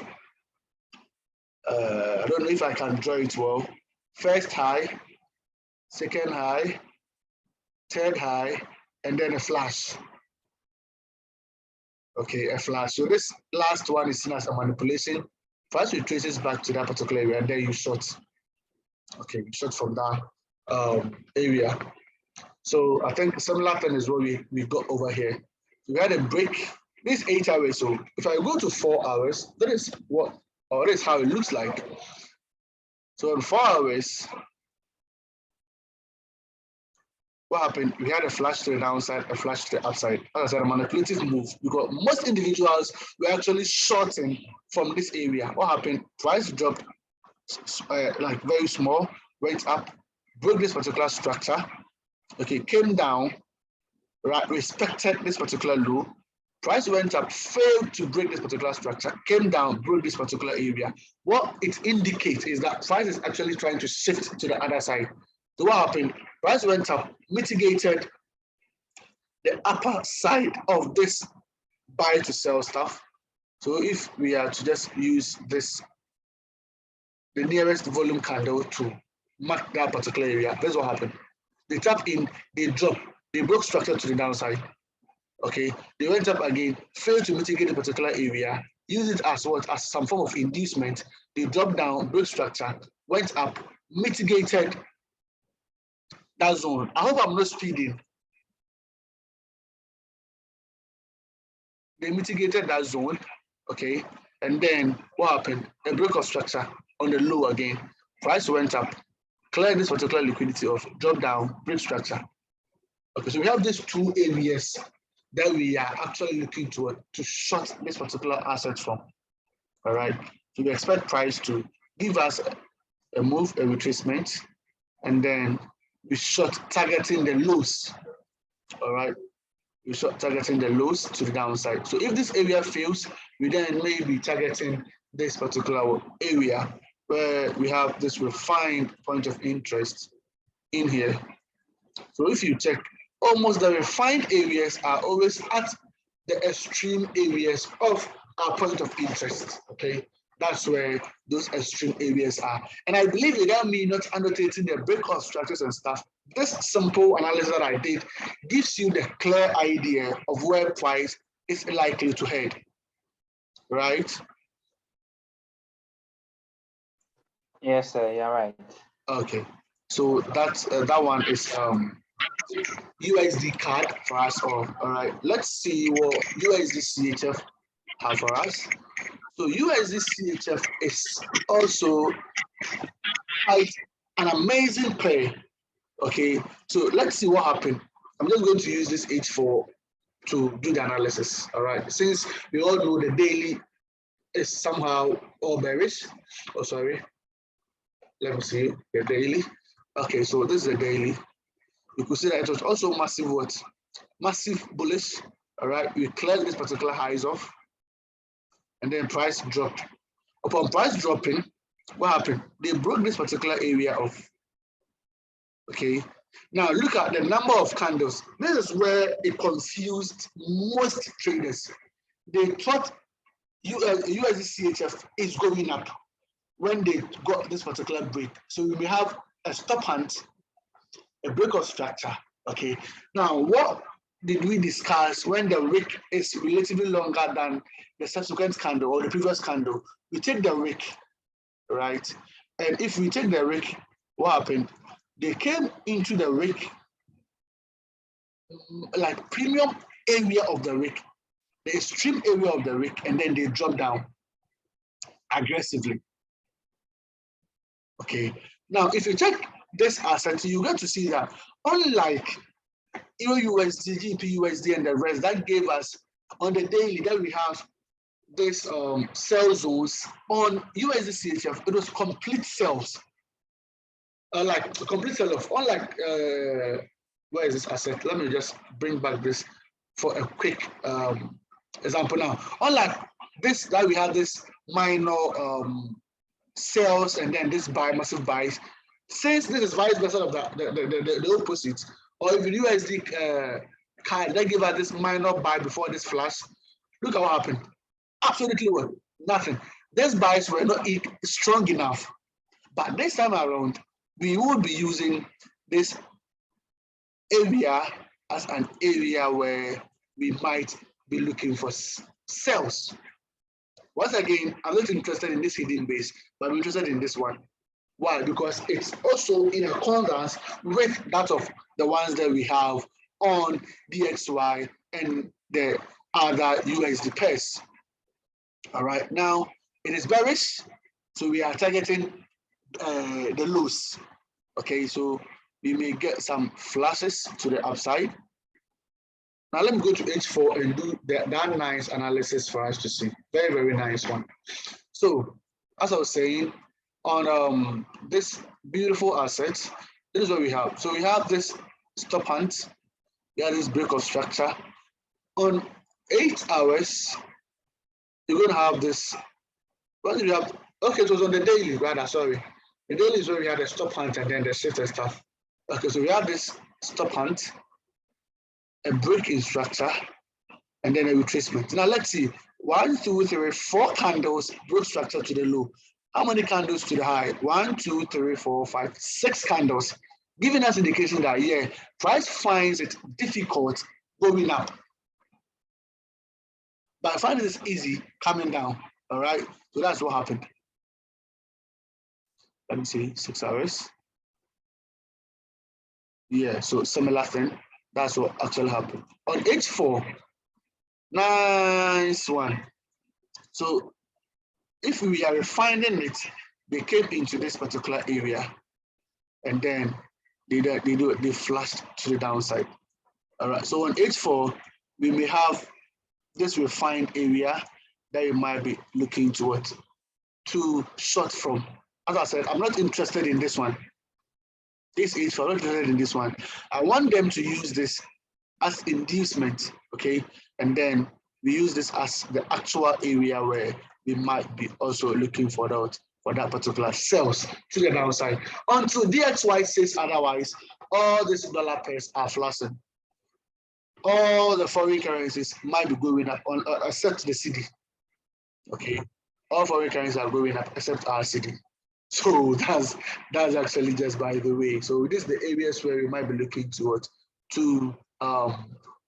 I don't know if I can draw it well. First high, second high, third high, and then a flash. Okay, a flash. So this last one is seen as a manipulation. First, you trace it back to that particular area, and then you short. Okay, you short from that area. So I think similar thing is what we got over here. We had a break. This 8 hours. So if I go to 4 hours, that is what, or that is how it looks like. So in 4 hours, what happened? We had a flash to the downside, a flash to the upside. As I said, a manipulative move, because most individuals were actually shorting from this area. What happened? Price dropped like very small, went up, broke this particular structure, okay, came down, right, respected this particular low. Price went up, failed to break this particular structure, came down, broke this particular area. What it indicates is that price is actually trying to shift to the other side. So what happened? Price went up, mitigated the upper side of this buy to sell stuff. So if we are to just use this, the nearest volume candle to mark that particular area, that's what happened. They tap in, they drop, they broke structure to the downside. Okay, they went up again, failed to mitigate the particular area, use it as what? As some form of inducement. They dropped down, broke structure, went up, mitigated that zone. I hope I'm not speeding. They mitigated that zone, okay? And then what happened? A break of structure on the low again. Price went up, cleared this particular liquidity off, drop down, break structure. Okay, so we have these 2 areas that we are actually looking to short this particular asset from. All right, so we expect price to give us a move, a retracement, and then we short targeting the lows. All right, we short targeting the lows to the downside. So if this area fails, we then may be targeting this particular area where we have this refined point of interest in here. So if you check, almost the refined areas are always at the extreme areas of our point of interest. Okay, that's where those extreme areas are. And I believe without me not annotating the breakout structures and stuff, this simple analysis that I did gives you the clear idea of where price is likely to head, right? Yes, sir. You're right. Okay, so that's that one is USD card for us all. All right, let's see what USD CHF have for us. So USD CHF is also quite an amazing pair. Okay, so let's see what happened. I'm just going to use this H4 to do the analysis. All right, since we all know the daily is somehow all bearish. Oh, sorry. Let me see the daily. Okay, so this is the daily. You could see that it was also massive what? Massive bullish. All right, we cleared this particular highs off, and then price dropped. Upon price dropping, what happened? They broke this particular area off. Okay, now look at the number of candles. This is where it confused most traders. They thought USD CHF is going up when they got this particular break. So we may have a stop hunt, a break of structure. Okay, now what did we discuss when the wick is relatively longer than the subsequent candle or the previous candle? We take the wick, right? And if we take the wick, what happened? They came into the wick, like premium area of the wick, the extreme area of the wick, and then they drop down aggressively. Okay, now if you check this asset, you get to see that unlike EURUSD, GPUSD, and the rest, that gave us on the daily that we have this sell zones. On USD CHF, it was complete sales, like complete sell-off. Unlike where is this asset? Let me just bring back this for a quick example now. Unlike this, that we have this minor sales and then this buy, massive buys. Since this is vice versa of the opposite, or if you USD card that give us this minor buy before this flash, look at what happened. Absolutely what? Nothing. These buys were not strong enough. But this time around, we will be using this area as an area where we might be looking for sales. Once again, I'm not interested in this hidden base, but I'm interested in this one. Why? Because it's also in accordance with that of the ones that we have on DXY and the other USD pairs. All right, now it is bearish, so we are targeting the lows. Okay, so we may get some flashes to the upside. Now let me go to H4 and do that nice analysis for us to see. Very, very nice one. So as I was saying, on this beautiful asset, this is what we have. So we have this stop hunt, we have this break of structure. On 8 hours, you're going to have this. What do you have? Okay, it was on the daily, rather, sorry. The daily is where we had the stop hunt and then the shift and stuff. Okay, so we have this stop hunt, a break in structure, and then a retracement. Now let's see. 1, 2, 3, 4 candles, broke structure to the low. How many candles to the high? 1, 2, 3, 4, 5, 6 candles, giving us indication that yeah, price finds it difficult going up, but I find it easy coming down. All right, so that's what happened. Let me see, 6 hours. Yeah, so similar thing. That's what actually happened. On H4, nice one. So if we are refining it, they came into this particular area and then they flashed to the downside. All right, so on H4, we may have this refined area that you might be looking to short from. As I said, I'm not interested in this one. This is I'm not interested in this one. I want them to use this as inducement, okay? And then we use this as the actual area where we might be also looking for that for that particular cells to the downside. Until DXY says otherwise, all these dollar pairs are flashing. All the foreign currencies might be going up on except the CD. Okay, all foreign currencies are going up except our CD. So that's actually just by the way. So this is the areas where we might be looking to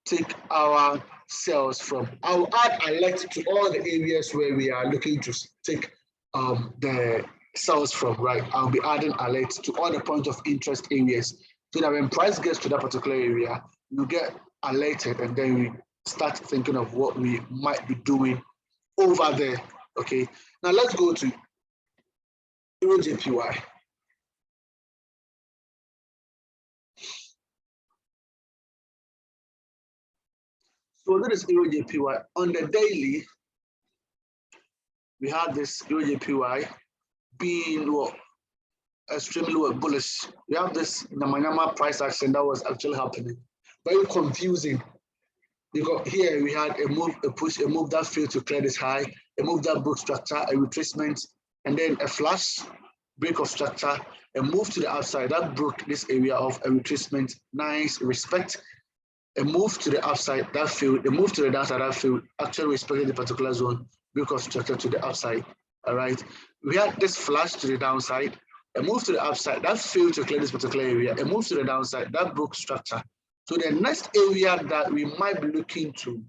take our cells from. I'll add alert to all the areas where we are looking to take the cells from, right? I'll be adding alert to all the point of interest areas so that when price gets to that particular area, you get alerted and then we start thinking of what we might be doing over there. Okay, now let's go to Euro JPY. So that is Euro JPY. On the daily, we have this Euro JPY being what, extremely bullish. We have this Nyama price action that was actually happening. Very confusing. Because here we had a move, a push, a move that failed to clear this high, a move that broke structure, a retracement, and then a flash break of structure, a move to the outside that broke this area of a retracement. Nice, respect. A move to the upside that failed, a move to the downside that failed, actually respected the particular zone, break of structure to the upside. All right. We had this flash to the downside, a move to the upside that failed to clear this particular area, a move to the downside that broke structure. So the next area that we might be looking to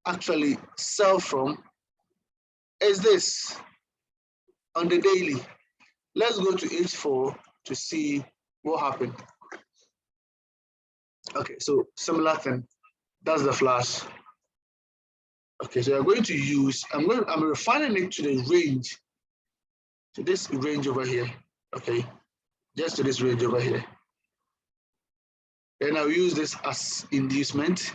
actually sell from is this on the daily. Let's go to H4 to see what happened. Okay, so similar thing. That's the flash. Okay, so we're going to use, I'm refining it to the range, to this range over here. Okay, just to this range over here. Then I'll use this as inducement.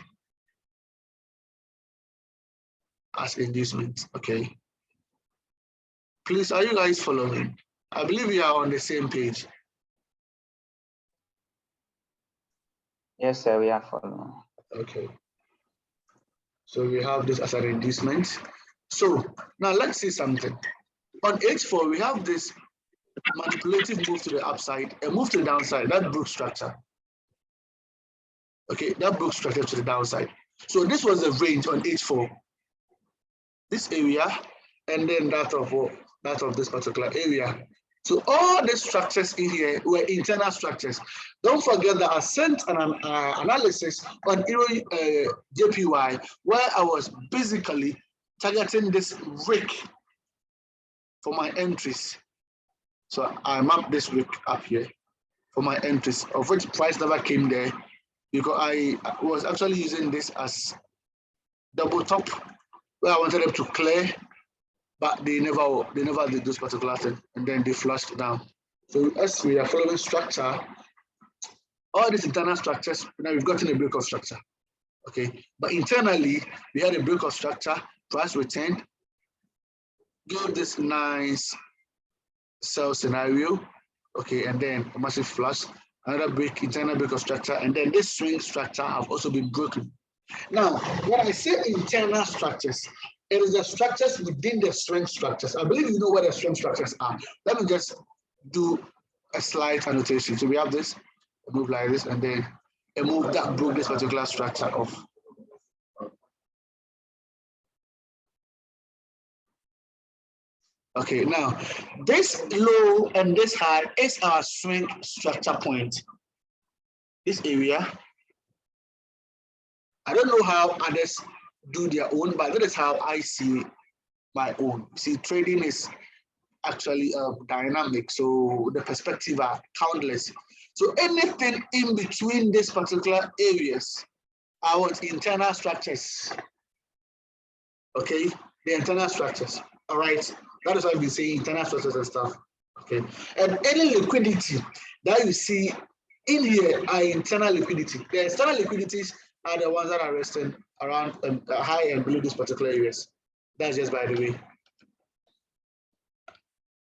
As inducement, okay. Please, are you guys following? I believe we are on the same page. Yes, sir, we are following. Okay. So we have this as an inducement. So now let's see something. On H4, we have this manipulative move to the upside, a move to the downside, that broke structure. Okay, that broke structure to the downside. So this was the range on H4. This area, and then that of this particular area. So all the structures in here were internal structures. Don't forget that I sent an analysis on Euro JPY where I was basically targeting this wick for my entries. So I mapped this wick up here for my entries, of which price never came there because I was actually using this as double top where I wanted them to clear, but they never did this particular thing, and then they flushed down. So as we are following structure, all these internal structures, now we've gotten a break of structure. Okay, but internally we had a break of structure, price returned, give this nice sell scenario, okay, and then a massive flush, another break, internal break of structure, and then this swing structure have also been broken. Now, when I say internal structures, it is the structures within the swing structures. I believe you know what the swing structures are. Let me just do a slight annotation. So we have this, a move like this, and then a move that broke this particular structure off. Okay, now this low and this high is our swing structure point. This area, I don't know how others do their own, but that is how I see my own. See, trading is actually dynamic, so the perspective are countless. So anything in between these particular areas, I want internal structures. Okay, the internal structures. All right, that is why we say internal structures and stuff. Okay, and any liquidity that you see in here are internal liquidity. The external liquidities are the ones that are resting around high and below these particular areas. That's just by the way.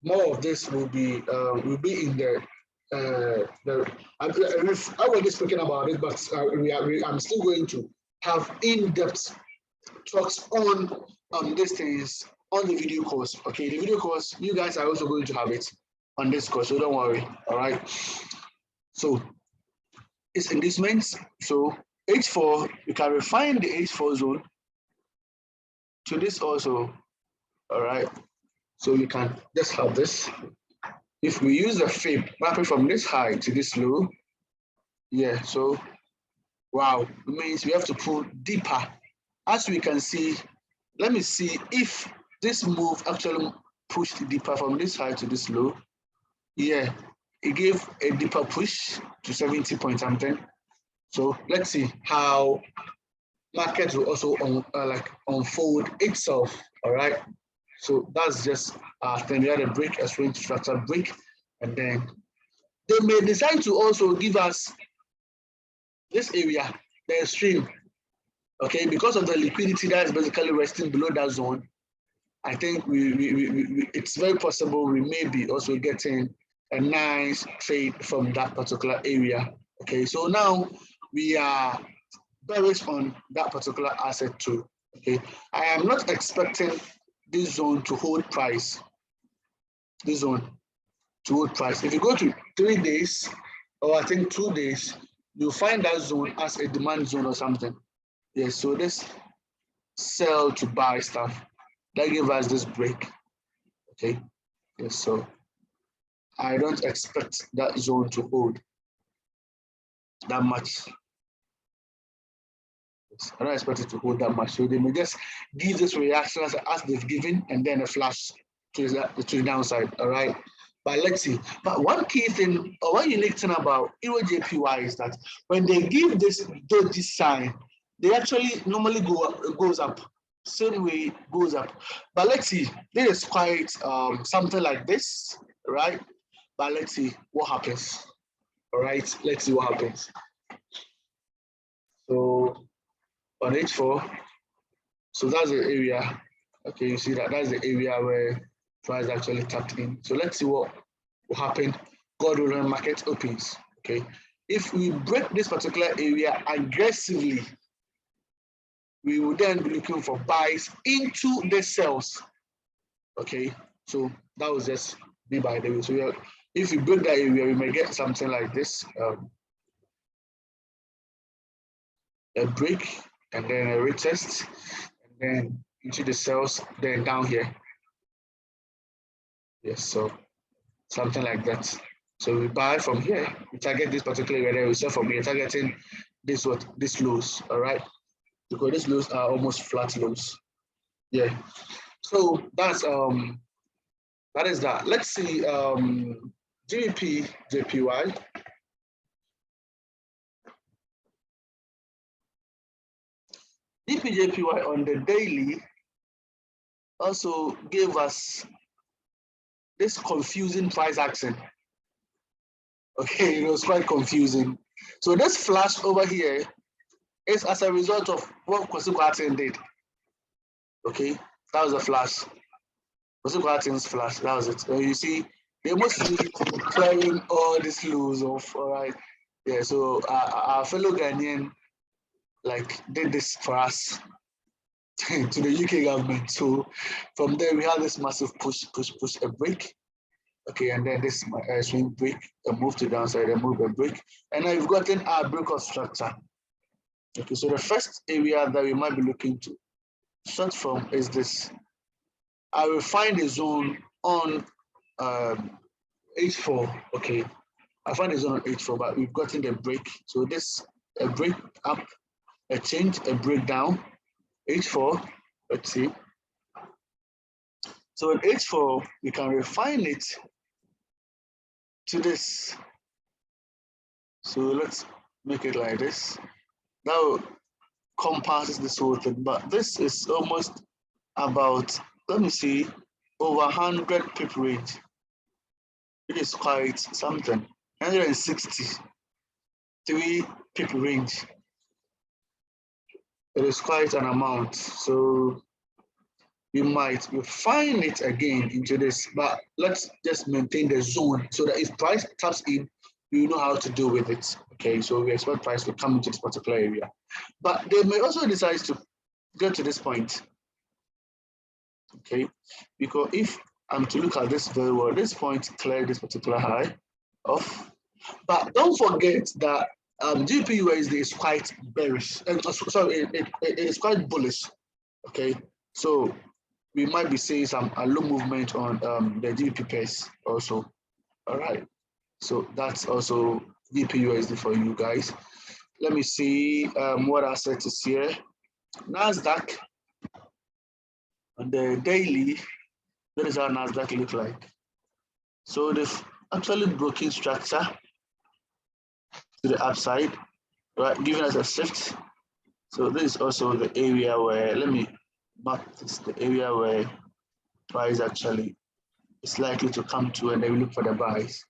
More of this will be in the I've already spoken about it, but I'm still going to have in-depth talks on these things on the video course. Okay, the video course, you guys are also going to have it on this course, so don't worry. All right. So it's inducements. So H4, you can refine the H4 zone to this also. All right. So you can just have this. If we use the FIB mapping from this high to this low, yeah, so wow, it means we have to pull deeper. As we can see, let me see if this move actually pushed deeper from this high to this low. Yeah, it gave a deeper push to 70 point something. So let's see how market will also unfold itself. All right. So that's just then we had a break, a swing structure break, and then they may decide to also give us this area, the extreme. Okay, because of the liquidity that is basically resting below that zone, I think it's very possible we may be also getting a nice trade from that particular area. Okay, so now we are bearish on that particular asset too. Okay, I am not expecting this zone to hold price. This zone to hold price. If you go to 3 days, or I think 2 days, you find that zone as a demand zone or something. Yes, so this sell to buy stuff that gives us this break. Okay, yes, so I don't expect that zone to hold that much. Yes, I don't expect it to hold that much. So they may just give this reaction as they've given, and then a flash to the downside. All right. But let's see. But one key thing, or one unique thing about EURJPY is that when they give this doji sign, they actually normally goes up. Same way goes up. But let's see. This is quite something like this, right? But let's see what happens. All right. Let's see what happens. So on H4, so that's the area. Okay, you see that's the area where price actually tapped in. So let's see what will happen. God will run market opens. Okay, if we break this particular area aggressively, we will then be looking for buys into the sells. Okay, so that was just be by the way. So if we break that area, we may get something like this: a break and then a retest, and then into the sells, then down here. Yes, so something like that. So we buy from here, we target this particular area, we sell from here, targeting this lows, all right? Because these lows are almost flat lows. Yeah. So that's that is that. Let's see GBP JPY. GBP/JPY on the daily also gave us this confusing price action. Okay, it was quite confusing. So this flash over here is as a result of what Kwasi Kwarteng did. Okay, that was a flash. Kwasi Kwarteng's flash, that was it. So you see, they must be clearing all these lows off, all right? Yeah, so our fellow Ghanaian did this for us to the UK government. So from there we had this massive push, a break. Okay, and then this swing break, a move to downside, a move, a break, and now you've gotten our break of structure. Okay, so the first area that we might be looking to short from is this. I will find a zone on H4. Okay, I find a zone on H4, but we've gotten the break. So this a break up, a change, a breakdown, H4. Let's see. So in H4, we can refine it to this. So let's make it like this. Now compasses this whole thing, but this is almost about, let me see, over 100 pip range. It is quite something. 163 pip range. It is quite an amount. So we might refine it again into this, but let's just maintain the zone so that if price taps in, you know how to deal with it. Okay, so we expect price to come into this particular area, but they may also decide to get to this point. Okay, because if I'm to look at this very well, this point clear this particular high off. But don't forget that GPUSD is quite bearish. Sorry, it is quite bullish. Okay, so we might be seeing some low movement on the GBP pairs also. All right, so that's also GPUSD for you guys. Let me see what asset is here. Nasdaq on the daily. That is how Nasdaq look like. So they've actually broken structure to the upside, right, giving us a shift. So this is also the area where, let me mark this, the area where price actually is likely to come to, and then we look for the buys.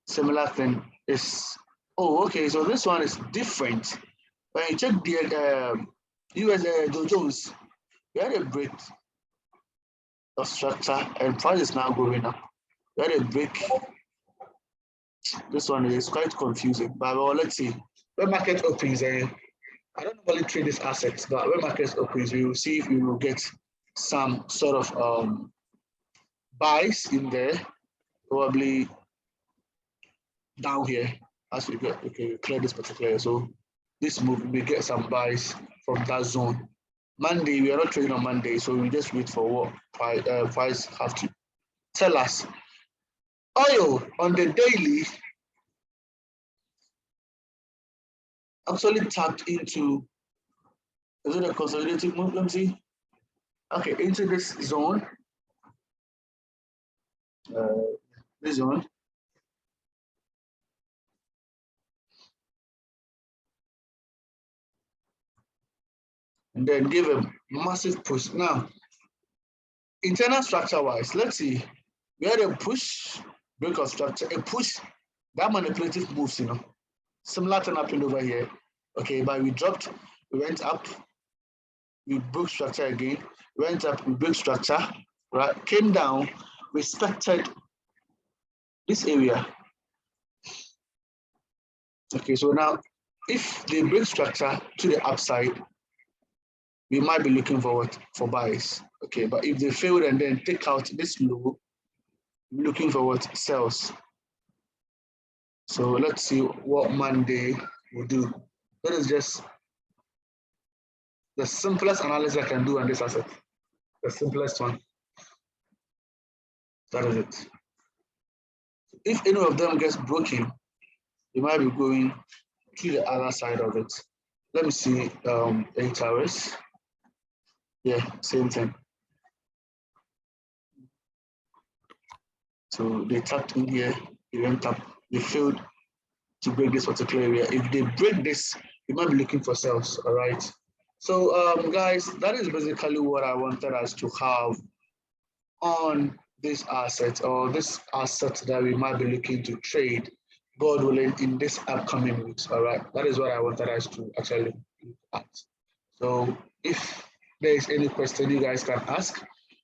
Similar thing is, oh, okay, so this one is different. When you check the US Dow Jones, we had a break of structure and price is now going up. We had a break. This one is quite confusing, but well, let's see. When market opens, I don't normally trade this asset, but when market opens, we will see if we will get some sort of buys in there, probably down here as we get, okay, clear this particular. So this move, we get some buys from that zone. Monday, we are not trading on Monday, so we just wait for what price have to tell us. Oil on the daily actually tapped into, is it a consolidating move? Let me see. Okay, into this zone. This zone. And then give a massive push. Now, internal structure wise, let's see. We had a push, break of structure, a push, that manipulative moves, you know. Similar thing happened over here. Okay, but we dropped, we went up, we broke structure again, went up, we broke structure, right? Came down, respected this area. Okay, so now if they break structure to the upside, we might be looking forward for buys. Okay, but if they fail and then take out this low, we're looking forward sells. So let's see what Monday will do. That is just the simplest analysis I can do on this asset. The simplest one. That is it. If any of them gets broken, you might be going to the other side of it. Let me see 8 hours. Yeah, same thing. So they tapped in here, they went up, they failed to break this particular area. If they break this, you might be looking for sales, all right? So guys, that is basically what I wanted us to have on this asset, or this asset that we might be looking to trade, God willing, in this upcoming weeks, all right? That is what I wanted us to actually look at. So if there is any question you guys can ask,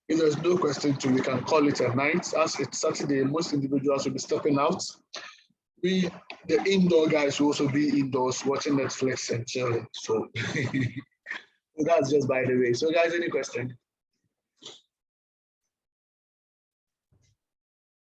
if there's no question to, we can call it a night. As it's Saturday, most individuals will be stepping out. We, the indoor guys, will also be indoors watching Netflix and chilling. So that's just by the way. So guys, any question?